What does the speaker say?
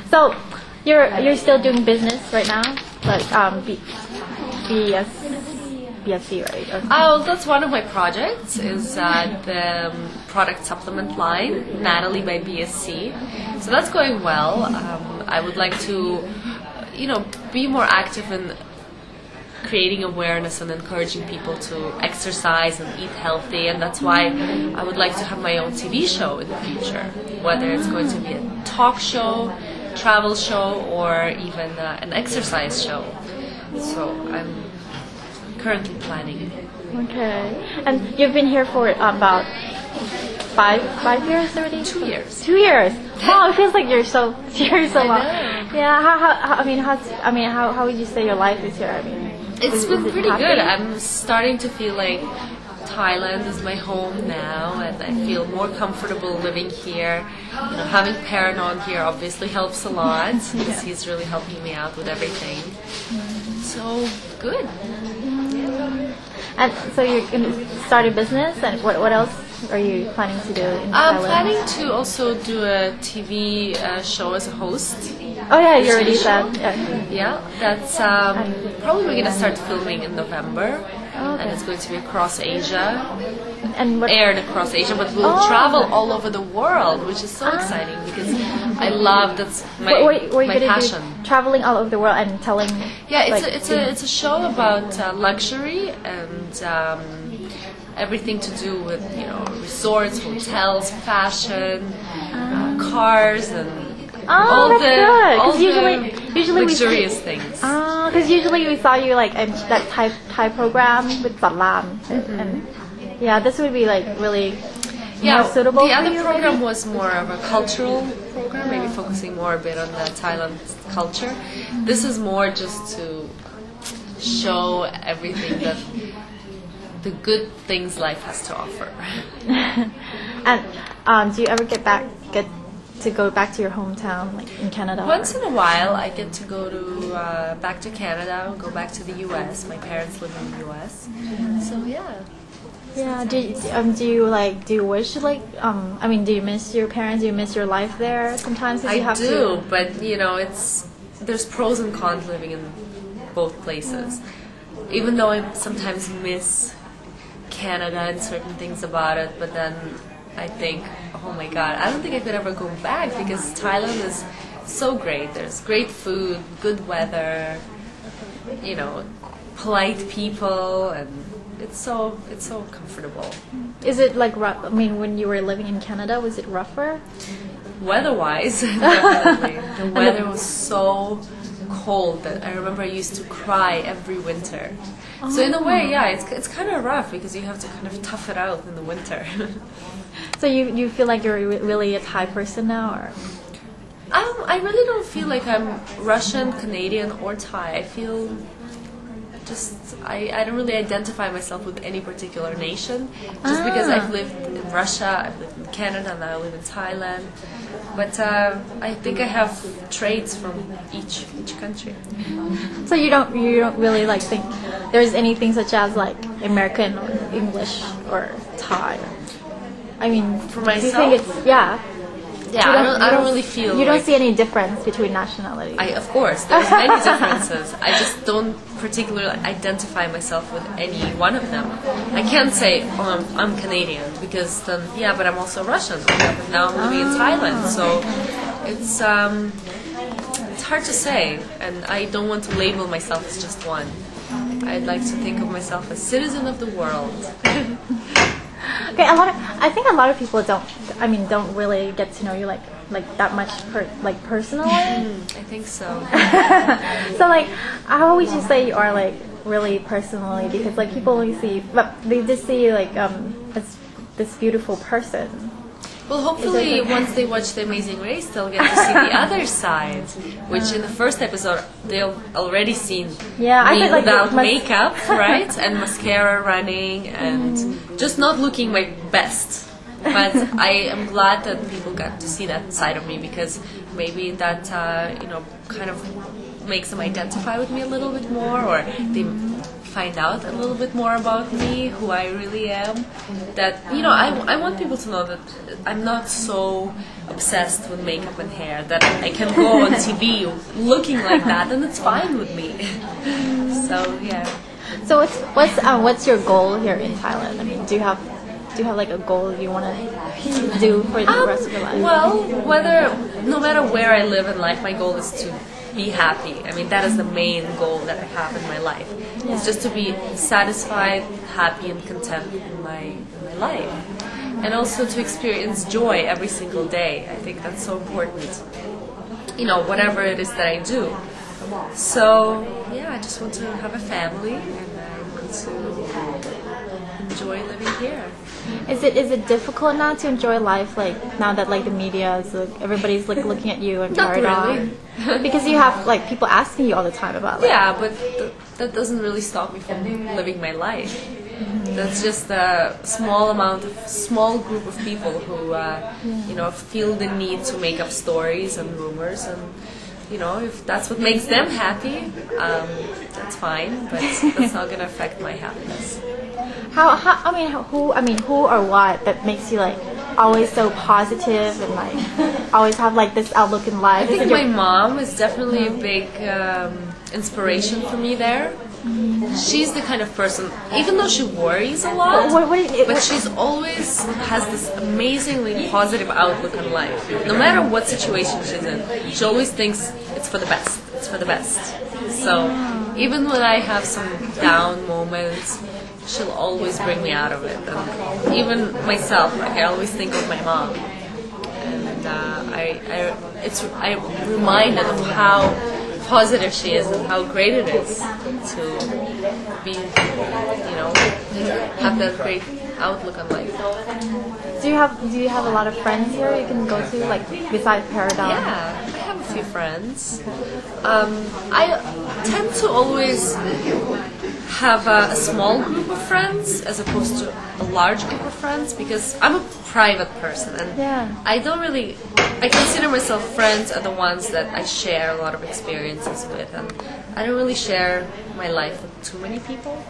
So you're still doing business right now, like BSC, right? Okay. Oh, that's one of my projects. Is the product supplement line, Natalie by BSC. So that's going well. I would like to, be more active in creating awareness and encouraging people to exercise and eat healthy, and that's why I would like to have my own TV show in the future, whether it's going to be a talk show, travel show, or even an exercise show. So I'm currently planning. Okay. And you've been here for about five years already? 2 years. 2 years. Wow, it feels like you're so long. Yeah. How would you say your life is here? I mean, it's been it pretty happy? good. I'm starting to feel like Thailand is my home now, and I feel more comfortable living here. Having Perrin on here obviously helps a lot, because he's really helping me out with everything. So good. And so you're going to start a business, and what else are you planning to do in I'm Thailand? planning to also do a TV show as a host. Oh yeah, you already said. Yeah, that's probably we're gonna start filming in November, and it's going to be across Asia, and aired across Asia, but we'll travel all over the world, which is so exciting because I love that's my passion. Traveling all over the world and telling. Yeah, it's a show about luxury and everything to do with resorts, hotels, fashion, cars, and. All the luxurious things. Because usually we saw you like in that Thai program with Satlam, and yeah, this would be like really more suitable. The other for you, program maybe? was more of a cultural program, maybe focusing more a bit on the Thailand culture. This is more just to show everything that the good things life has to offer. And do you ever get to go back to your hometown, like in Canada? Once in a while, I get to go to back to Canada, go back to the U.S. My parents live in the U.S., so yeah. Yeah. Do you wish do you miss your parents? Do you miss your life there sometimes? I do, but there's pros and cons living in both places. Even though I sometimes miss Canada and certain things about it, but then I think, oh my God, I don't think I could ever go back because Thailand is so great. There's great food, good weather, polite people, and it's so comfortable. Is it like rough? I mean, when you were living in Canada, was it rougher? Weather-wise, definitely. The weather was so cold that I remember I used to cry every winter. So in a way, yeah, it's kind of rough because you have to kind of tough it out in the winter. So you feel like you're really a Thai person now, or? I really don't feel like I'm Russian, Canadian, or Thai. I feel I don't really identify myself with any particular nation, just because I've lived in Russia, I've lived in Canada, now I live in Thailand. But I think I have traits from each country. So you don't really like think there's anything such as like American or English or Thai? I mean, for myself, do you think it's Yeah, I don't really feel. You don't see any difference between nationalities. Of course, there's many differences. I just don't particularly identify myself with any one of them. I can't say, oh, I'm Canadian, because then, yeah, but I'm also Russian. Now I'm living in Thailand, so it's hard to say, and I don't want to label myself as just one. I'd like to think of myself as citizen of the world. Okay, I think a lot of people don't really get to know you like that much personally. I think so. So how would you say you are like really personally? Because like people only see, but they just see you like as this beautiful person. Well, hopefully once they watch The Amazing Race, they'll get to see the other side, which in the first episode they've already seen me without makeup, right, and mascara running, and just not looking my best. But I am glad that people got to see that side of me, because maybe that kind of makes them identify with me a little bit more, or they find out a little bit more about me, who I really am. That, you know, I want people to know that I'm not so obsessed with makeup and hair, that I can go on TV looking like that and it's fine with me. So yeah. So what's your goal here in Thailand? I mean, do you have like a goal you want to do for the rest of your life? Well, no matter where I live in life, my goal is to be happy. I mean, that is the main goal that I have in my life. Yeah. It's just to be satisfied, happy, and content in my life. And also to experience joy every single day. I think that's so important. You know, whatever it is that I do. So, yeah, I just want to have a family and I want to enjoy living here. Is it difficult now to enjoy life, like now that like the media is everybody's like looking at you and Not carried really. on? Because you have like people asking you all the time about like, Yeah, but that doesn't really stop me from living my life. That's just a small group of people who, you know, feel the need to make up stories and rumors, and you know, if that's what makes them happy, that's fine. But that's not gonna affect my happiness. Who or what that makes you like always so positive and like always have like this outlook in life? I think my mom is definitely a big inspiration for me there. She's the kind of person, even though she worries a lot, but she's always has this amazingly positive outlook on life. No matter what situation she's in, she always thinks it's for the best. It's for the best. So even when I have some down moments, she'll always bring me out of it. And even myself, like I always think of my mom, and I'm reminded of how positive she is and how great it is to be, you know, have that great outlook on life. Do you have a lot of friends here you can go to, like besides Paradigm? Yeah, I have a few friends. I tend to always have a small group of friends as opposed to a large group of friends because I'm a private person and I consider myself friends are the ones that I share a lot of experiences with, and I don't really share my life with too many people.